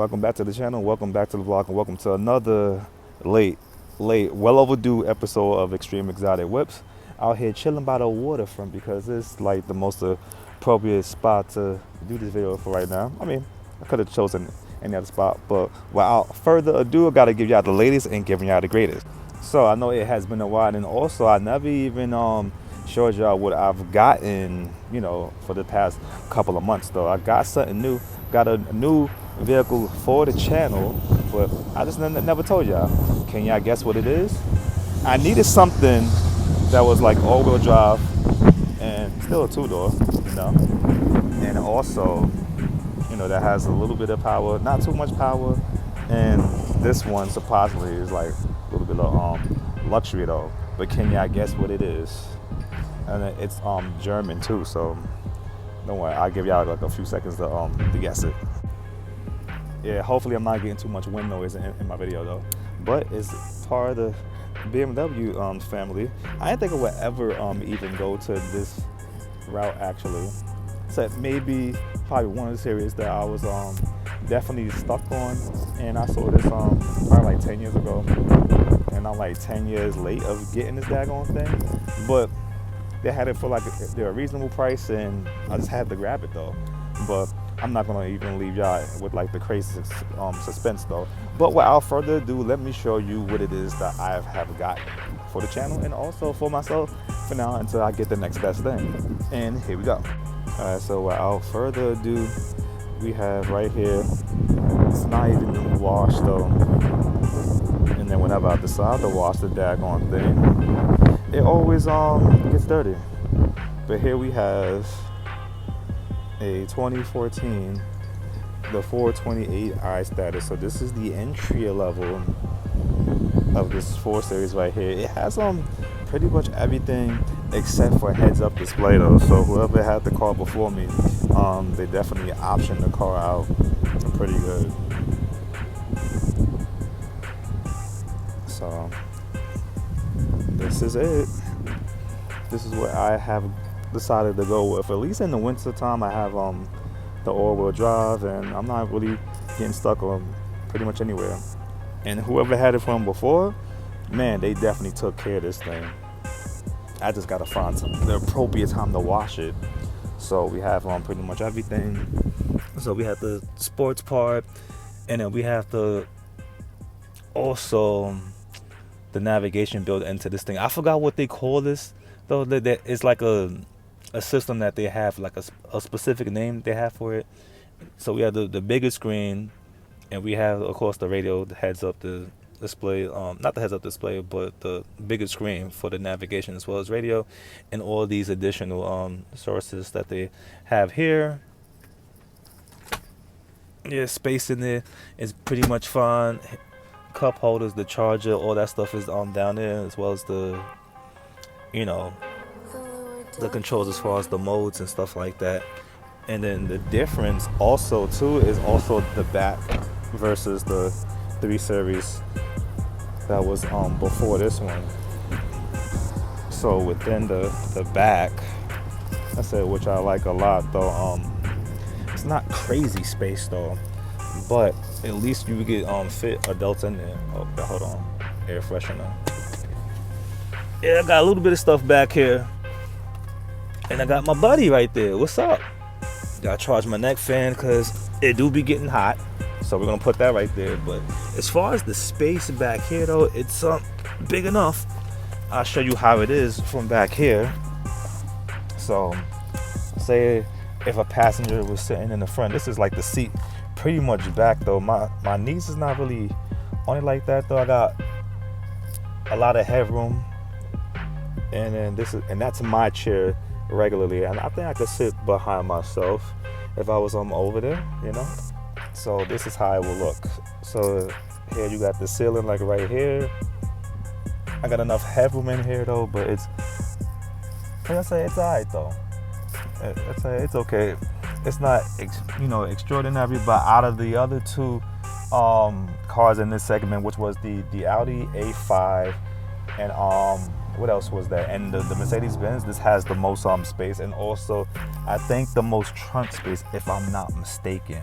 Welcome back to the channel, welcome back to the vlog, and welcome to another late, well overdue episode of Extreme Exotic Whips. Out here chilling by the waterfront because it's like the most appropriate spot to do this video for right now. I mean, I could have chosen any other spot, but without further ado, I gotta give y'all the latest and giving y'all the greatest. So I know it has been a while, and also I never even showed y'all what I've gotten, for the past couple of months though. I got something new, got a new vehicle for the channel, but I just never told y'all. Can y'all guess what it is? I needed something that was like all-wheel drive and still a two-door, and also, that has a little bit of power, not too much power, and this one supposedly is like a little bit of luxury though. But can y'all guess what it is? And it's German too, so don't worry, I'll give y'all like a few seconds to guess it. Yeah, hopefully I'm not getting too much wind noise in my video though. But it's part of the BMW family. I didn't think I would ever even go to this route actually. Except maybe probably one of the series that I was definitely stuck on, and I saw this probably like 10 years ago, and I'm like 10 years late of getting this daggone thing. But they had it for like a reasonable price, and I just had to grab it though. But I'm not gonna even leave y'all with like the crazy suspense though. But without further ado, let me show you what it is that I have gotten for the channel and also for myself for now until I get the next best thing. And here we go. Alright, so without further ado, we have right here, it's not even been washed though. And then whenever I decide to wash the daggone thing, it always gets dirty. But here we have a 2014, the 428i status. So this is the entry level of this 4 Series right here. It has pretty much everything except for heads-up display though. So whoever had the car before me, they definitely optioned the car out pretty good. So this is it. This is what I have decided to go with. At least in the winter time, I have the all-wheel drive, and I'm not really getting stuck on pretty much anywhere. And whoever had it from before, man, they definitely took care of this thing. I just gotta find the appropriate time to wash it. So we have pretty much everything. So we have the sports part, and then we have the navigation built into this thing. I forgot what they call this though. That it's like a system that they have, like a specific name they have for it. So we have the bigger screen, and we have of course the radio, the heads-up display, not the heads-up display, but the bigger screen for the navigation as well as radio, and all these additional sources that they have here. Yeah, space in there is pretty much fine. Cup holders, the charger, all that stuff is down there, as well as the the controls as far as the modes and stuff like that. And then the difference also too is also the back versus the 3 Series that was before this one. So within the back, I said, which I like a lot though, it's not crazy space though, but at least you get fit adults in there. Oh, hold on, air freshener. Yeah, I got a little bit of stuff back here, and I got my buddy right there. What's up? Gotta charge my neck fan because it do be getting hot, so we're gonna put that right there. But as far as the space back here though, it's big enough. I'll show you how it is from back here. So say if a passenger was sitting in the front, this is like the seat pretty much back though. My knees is not really on it like that though. I got a lot of headroom, and then that's my chair regularly, and I think I could sit behind myself if I was over there, so this is how it will look. So here you got the ceiling like right here. I got enough headroom in here though, but it's, like I say, it's alright though. It's okay. It's not extraordinary, but out of the other 2 cars in this segment, which was the Audi A5 and what else was that, and the Mercedes-Benz, this has the most space, and also I think the most trunk space if I'm not mistaken.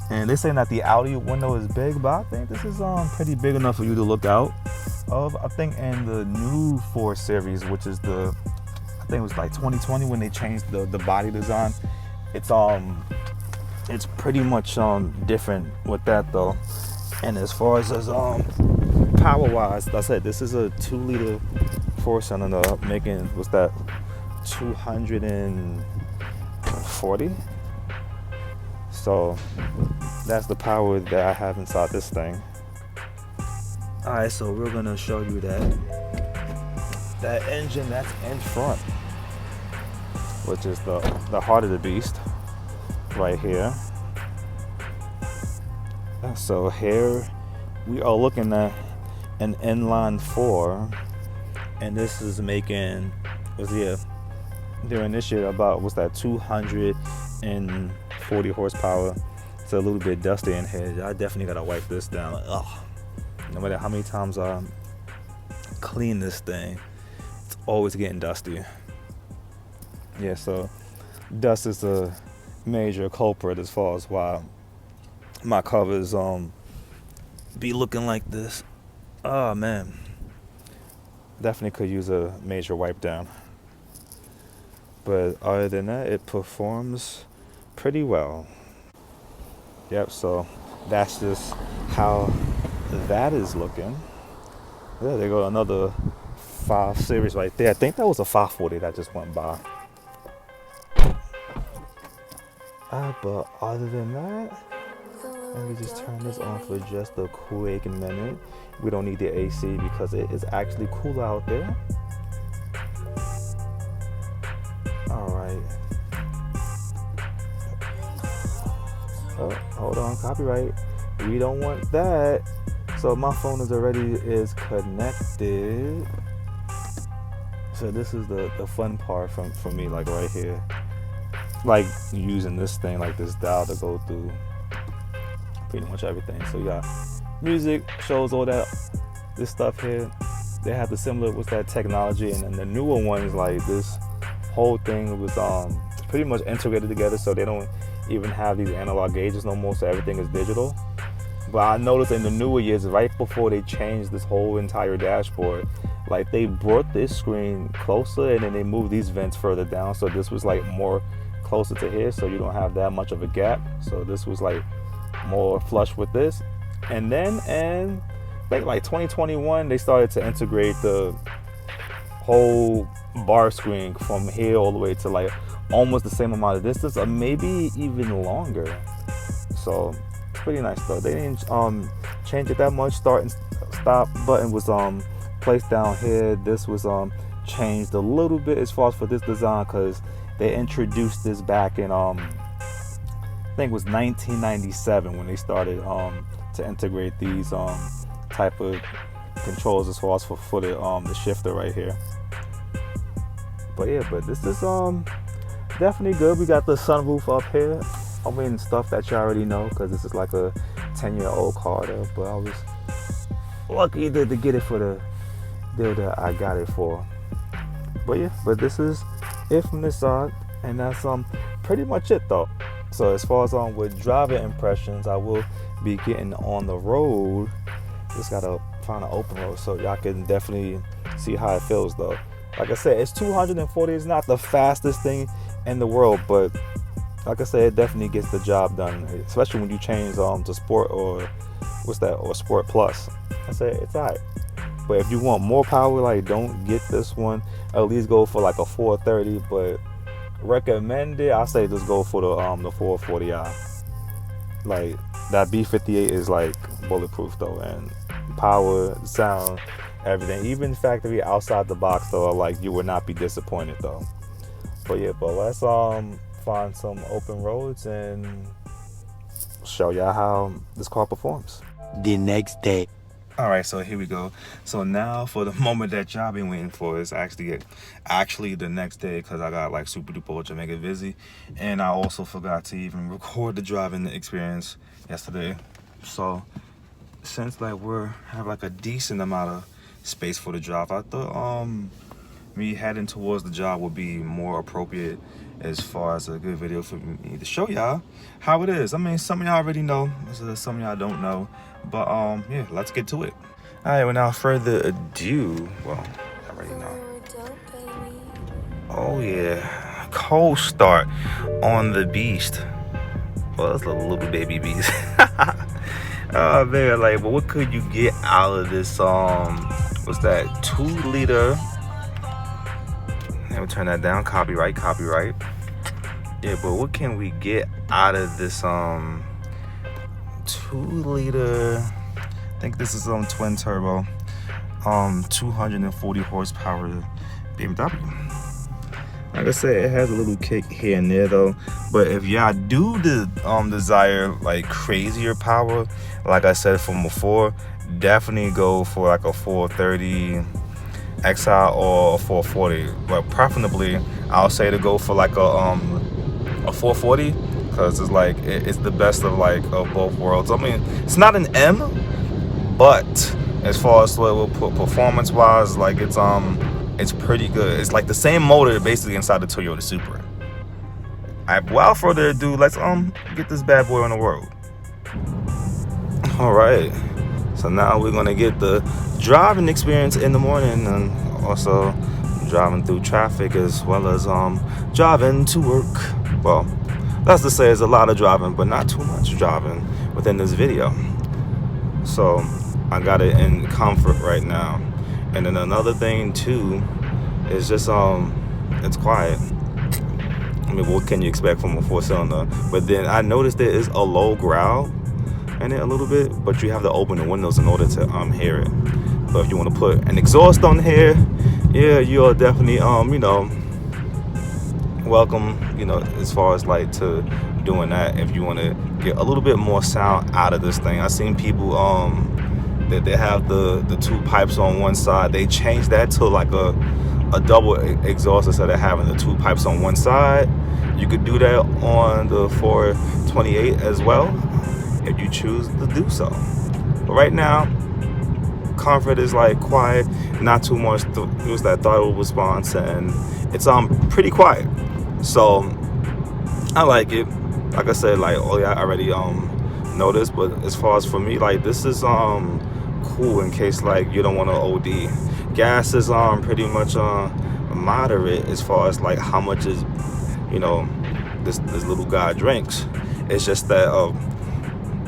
And they saying that the Audi window is big, but I think this is pretty big enough for you to look out of. I think in the new 4 Series, which is I think it was like 2020 when they changed the body design. It's pretty much different with that though. And as far as power wise, like I said, this is a 2-liter 4-cylinder making, what's that, 240. So that's the power that I have inside this thing. All right, so we're gonna show you that engine that's in front, which is the heart of the beast right here. So here we are looking at an inline 4, and this is making, during this year about, what's that, 240 horsepower. It's a little bit dusty in here. I definitely gotta wipe this down. Ugh. No matter how many times I clean this thing, it's always getting dusty. Yeah, so dust is a major culprit as far as why my covers be looking like this. Oh man, definitely could use a major wipe down. But other than that, it performs pretty well. Yep, so that's just how that is looking. Yeah, there go another 5 Series right there. I think that was a 540 that just went by. But other than that, let me just turn this on for just a quick minute. We don't need the AC because it is actually cool out there. Alright. Oh, hold on, copyright. We don't want that. So my phone is connected. So this is the fun part for me, like right here. Like using this thing, like this dial to go through pretty much everything. So yeah, music, shows, all that, this stuff here. They have the similar, what's that, technology, and then the newer ones, like this whole thing was pretty much integrated together, so they don't even have these analog gauges no more, so everything is digital. But I noticed in the newer years, right before they changed this whole entire dashboard, like they brought this screen closer and then they moved these vents further down, so this was like more closer to here, so you don't have that much of a gap. So this was like more flush with this. And then in like 2021, they started to integrate the whole bar screen from here all the way to like almost the same amount of distance, or maybe even longer. So it's pretty nice though. They didn't change it that much. Start and stop button was placed down here. This was changed a little bit as far as for this design, because they introduced this back in I think it was 1997 when they started to integrate these type of controls as far as for the shifter right here. But yeah, but this is definitely good. We got the sunroof up here. I mean, stuff that you already know, because this is like a 10-year-old car there, but I was lucky to get it for the deal that I got it for. But yeah, but this is it from this side, and that's pretty much it though. So as far as with driver impressions, I will be getting on the road. Just gotta find an open road so y'all can definitely see how it feels though. Like I said, it's 240. It's not the fastest thing in the world, but like I said, it definitely gets the job done, especially when you change to sport, or what's that, or sport plus. I said it's alright. But if you want more power, like, don't get this one. At least go for like a 430. But recommended, I say just go for the 440i. Like that B58 is like bulletproof though, and power, sound, everything. Even factory outside the box though, like you would not be disappointed though. But yeah, but let's find some open roads and show y'all how this car performs. The next day. All right, so here we go. So now for the moment that y'all been waiting for is actually the next day, because I got like super duper ultra mega busy, and I also forgot to even record the driving experience yesterday. So since like have like a decent amount of space for the drive, I thought me heading towards the job would be more appropriate as far as a good video for me to show y'all how it is. I mean, some of y'all already know, some of y'all don't know, but yeah, let's get to it. All right, without further ado, well, I already know. Oh yeah, cold start on the beast. Well, it's a little baby beast. Oh man, like, but what could you get out of this? What's that? 2-liter. Let me turn that down. Copyright. Yeah, but what can we get out of this 2-liter? I think this is twin turbo, 240 horsepower BMW. Like I said, it has a little kick here and there though. But if y'all do desire like crazier power, like I said from before, definitely go for like a 430 XI or a 440. But preferably, I'll say to go for like a 440, because it's like it's the best of like of both worlds. I mean, it's not an M, but as far as performance wise, like it's pretty good. It's like the same motor basically inside the Toyota Supra. Alright, without further ado, let's get this bad boy on the road. Alright, so now we're gonna get the driving experience in the morning, and also driving through traffic, as well as driving to work. Well, that's to say, there's a lot of driving, but not too much driving within this video. So I got it in comfort right now. And then another thing too is just it's quiet. I mean, what can you expect from a 4-cylinder? But then I noticed there is a low growl in it a little bit, but you have to open the windows in order to hear it. But if you want to put an exhaust on here, yeah, you are definitely welcome, as far as like to doing that if you want to get a little bit more sound out of this thing. I've seen people that they have the 2 pipes on one side. They changed that to like a double exhaust instead of having the 2 pipes on one side. You could do that on the 428 as well if you choose to do so. But right now, comfort is like quiet, not too much. It was that throttle response, and it's pretty quiet. So I like it. Like I said, like, oh yeah, I already noticed. But as far as for me, like, this is cool in case like you don't want to OD. Gas is pretty much moderate as far as like how much is this little guy drinks. It's just that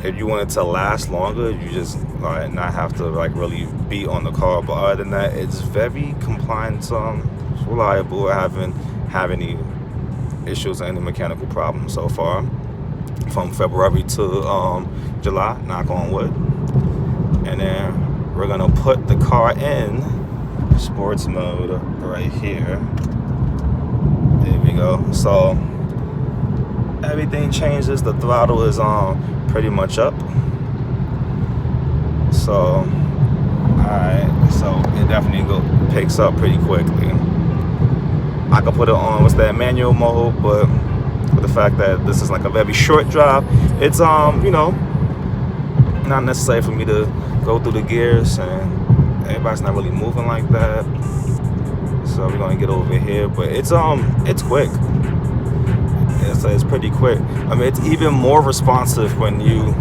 if you want it to last longer, you just not have to like really be on the car. But other than that, it's very compliant, it's reliable. I haven't had any issues or any mechanical problems so far from February to July, knock on wood. And then we're gonna put the car in sports mode right here. There we go. So everything changes. The throttle is pretty much up. So alright, so it definitely picks up pretty quickly. I could put it on manual mode, but with the fact that this is like a very short drive, it's not necessary for me to go through the gears, and everybody's not really moving like that. So we're gonna get over here, but it's quick. It's pretty quick. I mean, it's even more responsive when you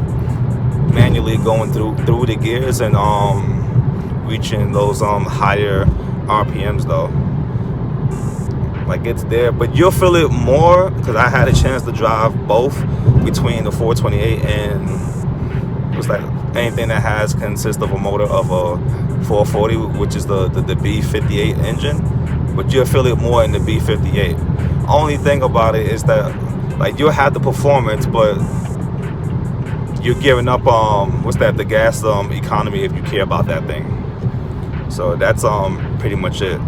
manually going through the gears and reaching those higher RPMs though. Like, it's there, but you'll feel it more because I had a chance to drive both between the 428 and anything that consists of a motor of a 440, which is the B58 engine. But you'll feel it more in the B58. Only thing about it is that like you'll have the performance, but you're giving up the gas economy if you care about that thing. So that's pretty much it.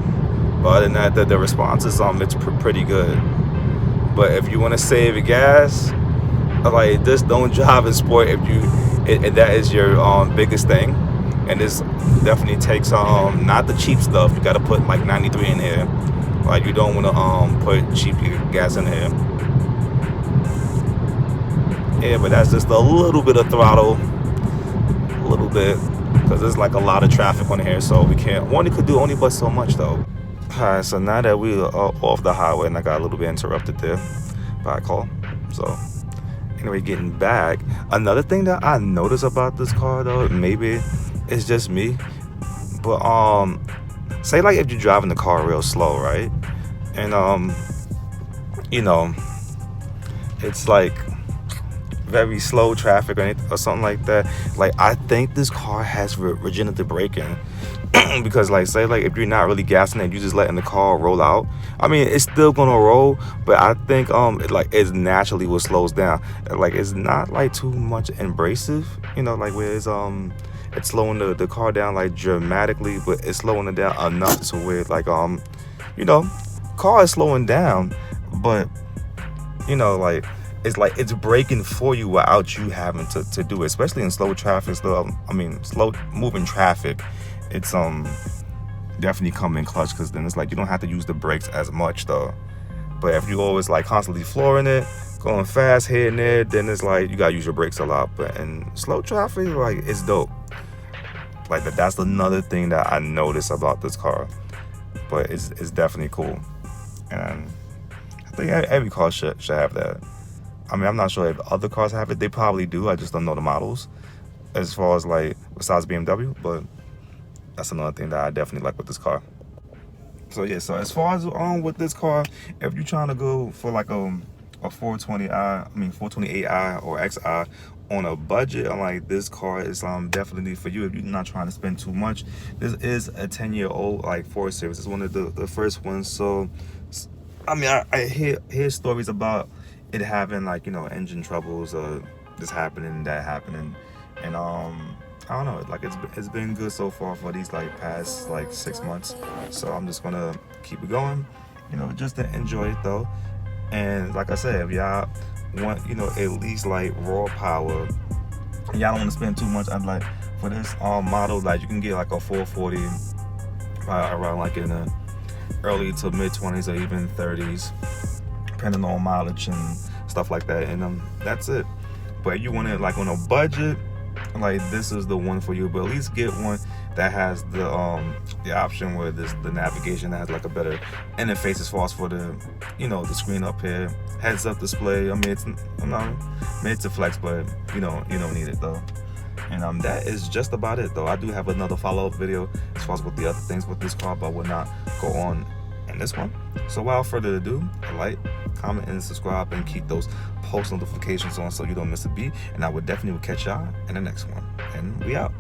But other than that, the response is it's pretty good. But if you want to save gas, like, just don't drive in sport if that is your biggest thing. And this definitely takes not the cheap stuff. You got to put like 93 in here. Like, you don't want to put cheap gas in here. Yeah, but that's just a little bit of throttle, a little bit, because there's like a lot of traffic on here. So we could do only but so much though. Alright, so now that we are off the highway, and I got a little bit interrupted there by a call. So anyway, getting back, another thing that I noticed about this car though, maybe it's just me, but say like if you're driving the car real slow, right? And you know, it's like very slow traffic or something like that. Like I think this car has regenerative braking. Because like say like if you're not really gassing it, you just letting the car roll out, I mean it's still gonna roll, but I think it's naturally what slows down. Like it's not like too much abrasive, like where it's slowing the car down like dramatically, but it's slowing it down enough to where like car is slowing down, but like it's braking for you without you having to do it, especially in slow moving traffic. It's definitely come in clutch, because then it's like you don't have to use the brakes as much though. But if you always like constantly flooring it, going fast here and there, then it's like you gotta use your brakes a lot. But in slow traffic, like it's dope. Like that's another thing that I noticed about this car. But it's definitely cool, and I think every car should have that. I mean, I'm not sure if other cars have it. They probably do. I just don't know the models, as far as like besides BMW. But that's another thing that I definitely like with this car. So yeah, so as far as with this car, if you're trying to go for like a 428i or XI on a budget, I'm like, this car is definitely for you if you're not trying to spend too much. This is a 10-year-old like Ford Series. It's one of the first ones. So I mean, I hear stories about it having like engine troubles, this happening, that happening, and I don't know, like it's been good so far for these like past like 6 months. So I'm just gonna keep it going, just to enjoy it though. And like I said, if y'all want at least like raw power, and y'all don't want to spend too much, I'm like, for this model, like you can get like a 440 around like in the early to mid 20s or even 30s, depending on mileage and stuff like that. And that's it. But you want it like on a budget, like this is the one for you. But at least get one that has the option where the navigation has like a better interface as far as for the the screen up here, heads up display. I mean it's a flex, but you don't need it though. And that is just about it though. I do have another follow-up video as far as with the other things with this car, but will not go on in this one. So without further ado, like, comment, and subscribe, and keep those post notifications on so you don't miss a beat. And I would definitely catch y'all in the next one. And we out.